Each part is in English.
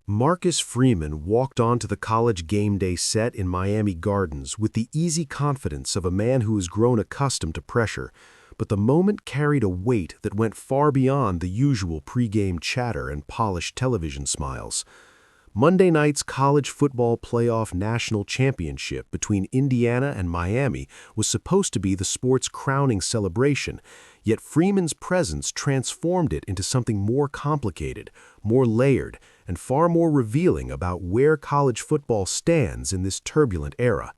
Marcus Freeman walked onto the college game day set in Miami Gardens with the easy confidence of a man who has grown accustomed to pressure, but the moment carried a weight that went far beyond the usual pregame chatter and polished television smiles. Monday night's college football playoff national championship between Indiana and Miami was supposed to be the sport's crowning celebration, yet Freeman's presence transformed it into something more complicated, more layered, and far more revealing about where college football stands in this turbulent era.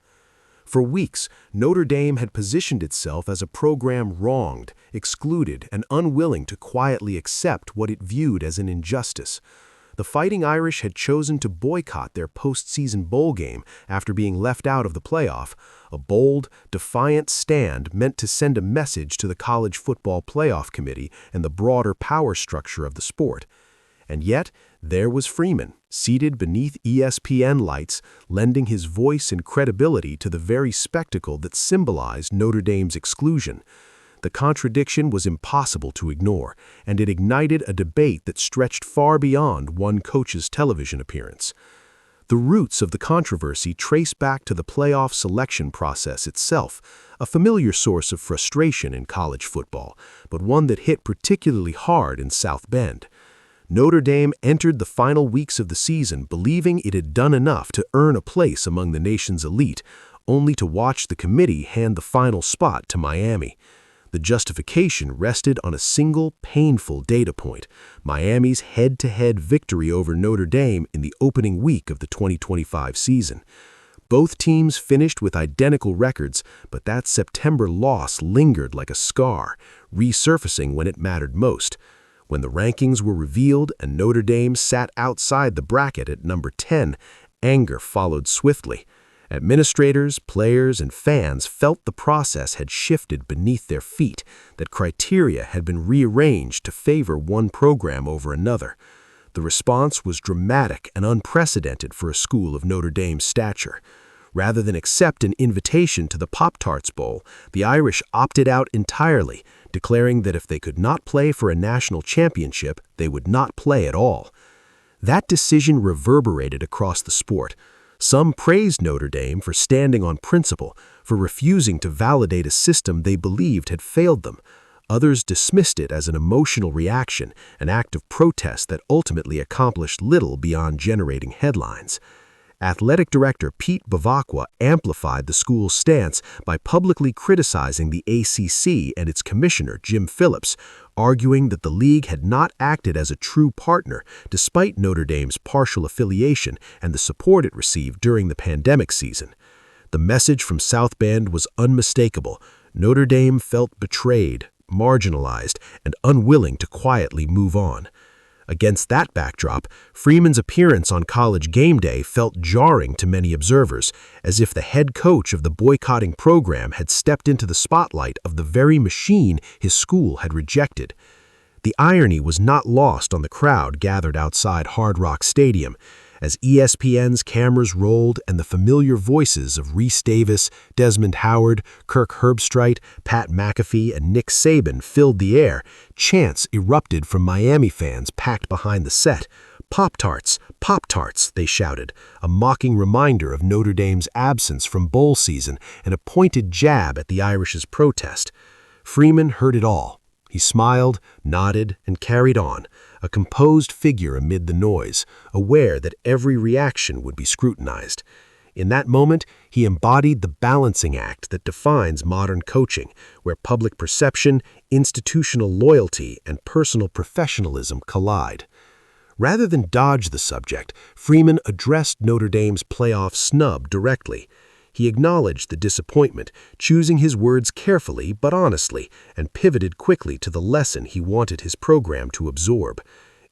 For weeks, Notre Dame had positioned itself as a program wronged, excluded, and unwilling to quietly accept what it viewed as an injustice. The Fighting Irish had chosen to boycott their postseason bowl game after being left out of the playoff, a bold, defiant stand meant to send a message to the College Football Playoff Committee and the broader power structure of the sport. And yet, there was Freeman, seated beneath ESPN lights, lending his voice and credibility to the very spectacle that symbolized Notre Dame's exclusion. The contradiction was impossible to ignore, and it ignited a debate that stretched far beyond one coach's television appearance. The roots of the controversy trace back to the playoff selection process itself, a familiar source of frustration in college football, but one that hit particularly hard in South Bend. Notre Dame entered the final weeks of the season believing it had done enough to earn a place among the nation's elite, only to watch the committee hand the final spot to Miami. The justification rested on a single, painful data point: Miami's head-to-head victory over Notre Dame in the opening week of the 2025 season. Both teams finished with identical records, but that September loss lingered like a scar, resurfacing when it mattered most. When the rankings were revealed and Notre Dame sat outside the bracket at number 10, anger followed swiftly. Administrators, players, and fans felt the process had shifted beneath their feet, that criteria had been rearranged to favor one program over another. The response was dramatic and unprecedented for a school of Notre Dame's stature. Rather than accept an invitation to the Pop-Tarts Bowl, the Irish opted out entirely, declaring that if they could not play for a national championship, they would not play at all. That decision reverberated across the sport. Some praised Notre Dame for standing on principle, for refusing to validate a system they believed had failed them. Others dismissed it as an emotional reaction, an act of protest that ultimately accomplished little beyond generating headlines. Athletic director Pete Bavacqua amplified the school's stance by publicly criticizing the ACC and its commissioner, Jim Phillips, arguing that the league had not acted as a true partner despite Notre Dame's partial affiliation and the support it received during the pandemic season. The message from South Bend was unmistakable. Notre Dame felt betrayed, marginalized, and unwilling to quietly move on. Against that backdrop, Freeman's appearance on College Game Day felt jarring to many observers, as if the head coach of the boycotting program had stepped into the spotlight of the very machine his school had rejected. The irony was not lost on the crowd gathered outside Hard Rock Stadium, as ESPN's cameras rolled and the familiar voices of Rhys Davis, Desmond Howard, Kirk Herbstreit, Pat McAfee, and Nick Saban filled the air. Chants erupted from Miami fans packed behind the set. "Pop-Tarts! Pop-Tarts!" they shouted, a mocking reminder of Notre Dame's absence from bowl season and a pointed jab at the Irish's protest. Freeman heard it all. He smiled, nodded, and carried on, a composed figure amid the noise, aware that every reaction would be scrutinized. In that moment, he embodied the balancing act that defines modern coaching, where public perception, institutional loyalty, and personal professionalism collide. Rather than dodge the subject, Freeman addressed Notre Dame's playoff snub directly. He acknowledged the disappointment, choosing his words carefully but honestly, and pivoted quickly to the lesson he wanted his program to absorb.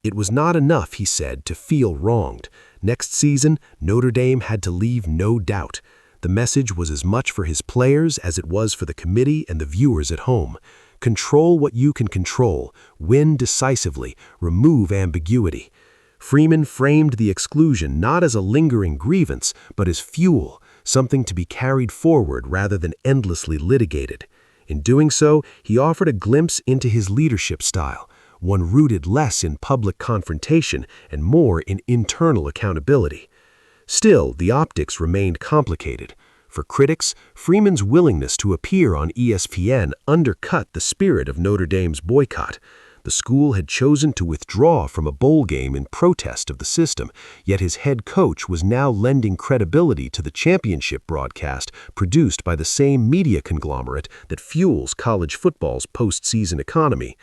It was not enough, he said, to feel wronged. Next season, Notre Dame had to leave no doubt. The message was as much for his players as it was for the committee and the viewers at home. Control what you can control, win decisively, remove ambiguity. Freeman framed the exclusion not as a lingering grievance, but as fuel, something to be carried forward rather than endlessly litigated. In doing so, he offered a glimpse into his leadership style, one rooted less in public confrontation and more in internal accountability. Still, the optics remained complicated. For critics, Freeman's willingness to appear on ESPN undercut the spirit of Notre Dame's boycott. The school had chosen to withdraw from a bowl game in protest of the system, yet his head coach was now lending credibility to the championship broadcast produced by the same media conglomerate that fuels college football's postseason economy.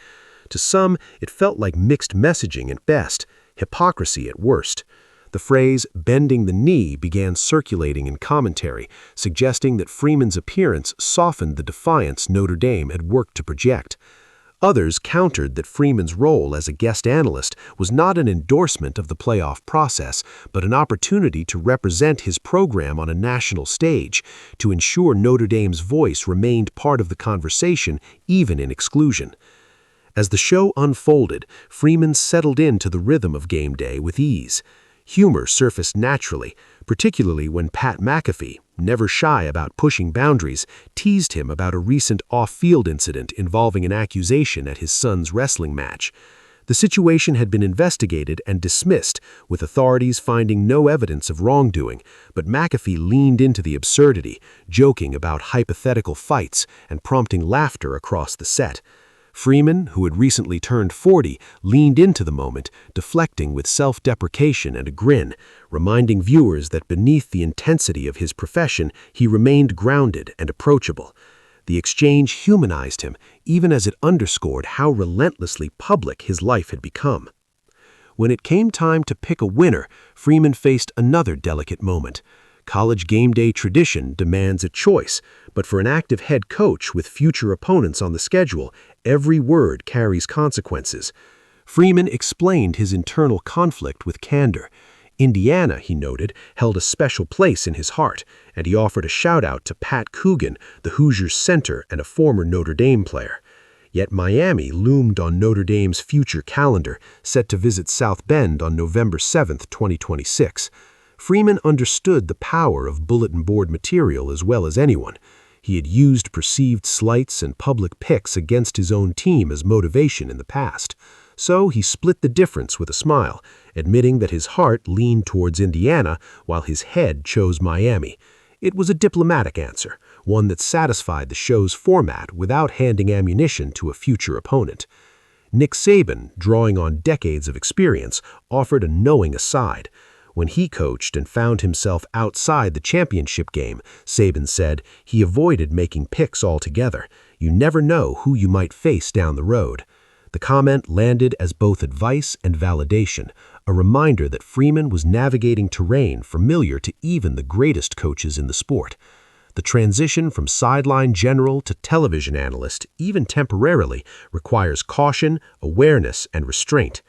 To some, it felt like mixed messaging at best, hypocrisy at worst. The phrase "bending the knee" began circulating in commentary, suggesting that Freeman's appearance softened the defiance Notre Dame had worked to project. Others countered that Freeman's role as a guest analyst was not an endorsement of the playoff process, but an opportunity to represent his program on a national stage, to ensure Notre Dame's voice remained part of the conversation, even in exclusion. As the show unfolded, Freeman settled into the rhythm of game day with ease. Humor surfaced naturally, particularly when Pat McAfee, never shy about pushing boundaries, teased him about a recent off-field incident involving an accusation at his son's wrestling match. The situation had been investigated and dismissed, with authorities finding no evidence of wrongdoing, but McAfee leaned into the absurdity, joking about hypothetical fights and prompting laughter across the set. Freeman, who had recently turned 40, leaned into the moment, deflecting with self-deprecation and a grin, reminding viewers that beneath the intensity of his profession, he remained grounded and approachable. The exchange humanized him, even as it underscored how relentlessly public his life had become. When it came time to pick a winner, Freeman faced another delicate moment. College game day tradition demands a choice, but for an active head coach with future opponents on the schedule, every word carries consequences. Freeman explained his internal conflict with candor. Indiana, he noted, held a special place in his heart, and he offered a shout-out to Pat Coogan, the Hoosiers center and a former Notre Dame player. Yet Miami loomed on Notre Dame's future calendar, set to visit South Bend on November 7, 2026. Freeman understood the power of bulletin board material as well as anyone. He had used perceived slights and public picks against his own team as motivation in the past. So he split the difference with a smile, admitting that his heart leaned towards Indiana while his head chose Miami. It was a diplomatic answer, one that satisfied the show's format without handing ammunition to a future opponent. Nick Saban, drawing on decades of experience, offered a knowing aside. When he coached and found himself outside the championship game, Saban said, he avoided making picks altogether. You never know who you might face down the road. The comment landed as both advice and validation, a reminder that Freeman was navigating terrain familiar to even the greatest coaches in the sport. The transition from sideline general to television analyst, even temporarily, requires caution, awareness, and restraint.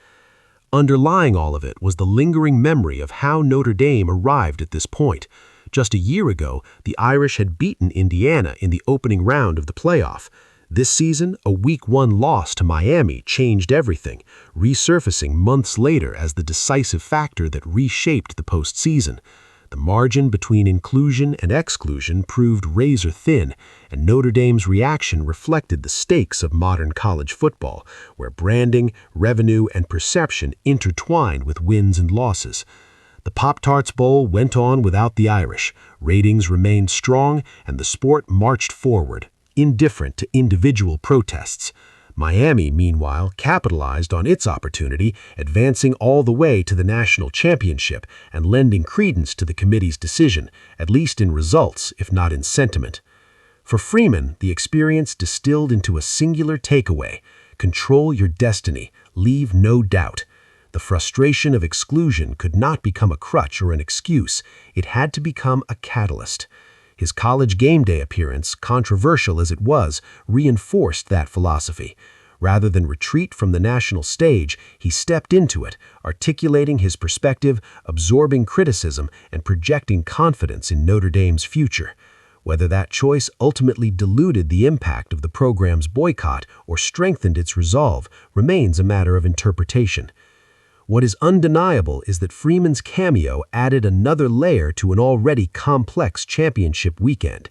Underlying all of it was the lingering memory of how Notre Dame arrived at this point. Just a year ago, the Irish had beaten Indiana in the opening round of the playoff. This season, a Week 1 loss to Miami changed everything, resurfacing months later as the decisive factor that reshaped the postseason. The margin between inclusion and exclusion proved razor thin, and Notre Dame's reaction reflected the stakes of modern college football, where branding, revenue, and perception intertwine with wins and losses. The Pop-Tarts Bowl went on without the Irish, ratings remained strong, and the sport marched forward, indifferent to individual protests. Miami, meanwhile, capitalized on its opportunity, advancing all the way to the national championship and lending credence to the committee's decision, at least in results, if not in sentiment. For Freeman, the experience distilled into a singular takeaway: control your destiny, leave no doubt. The frustration of exclusion could not become a crutch or an excuse. It had to become a catalyst. His college game day appearance, controversial as it was, reinforced that philosophy. Rather than retreat from the national stage, he stepped into it, articulating his perspective, absorbing criticism, and projecting confidence in Notre Dame's future. Whether that choice ultimately diluted the impact of the program's boycott or strengthened its resolve remains a matter of interpretation. What is undeniable is that Freeman's cameo added another layer to an already complex championship weekend.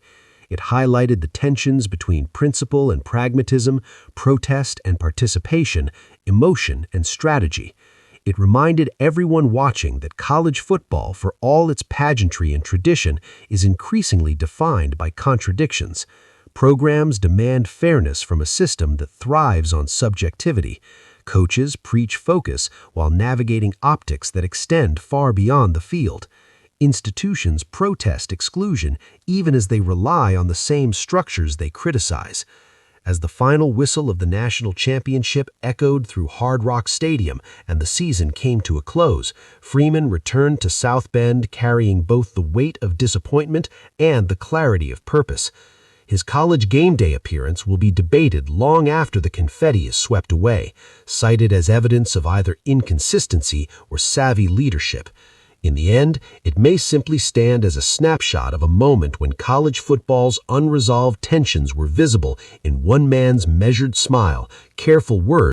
It highlighted the tensions between principle and pragmatism, protest and participation, emotion, and strategy. It reminded everyone watching that college football, for all its pageantry and tradition, is increasingly defined by contradictions. Programs demand fairness from a system that thrives on subjectivity. Coaches preach focus while navigating optics that extend far beyond the field. Institutions protest exclusion even as they rely on the same structures they criticize. As the final whistle of the national championship echoed through Hard Rock Stadium and the season came to a close, Freeman returned to South Bend carrying both the weight of disappointment and the clarity of purpose. His college game day appearance will be debated long after the confetti is swept away, cited as evidence of either inconsistency or savvy leadership. In the end, it may simply stand as a snapshot of a moment when college football's unresolved tensions were visible in one man's measured smile, careful words,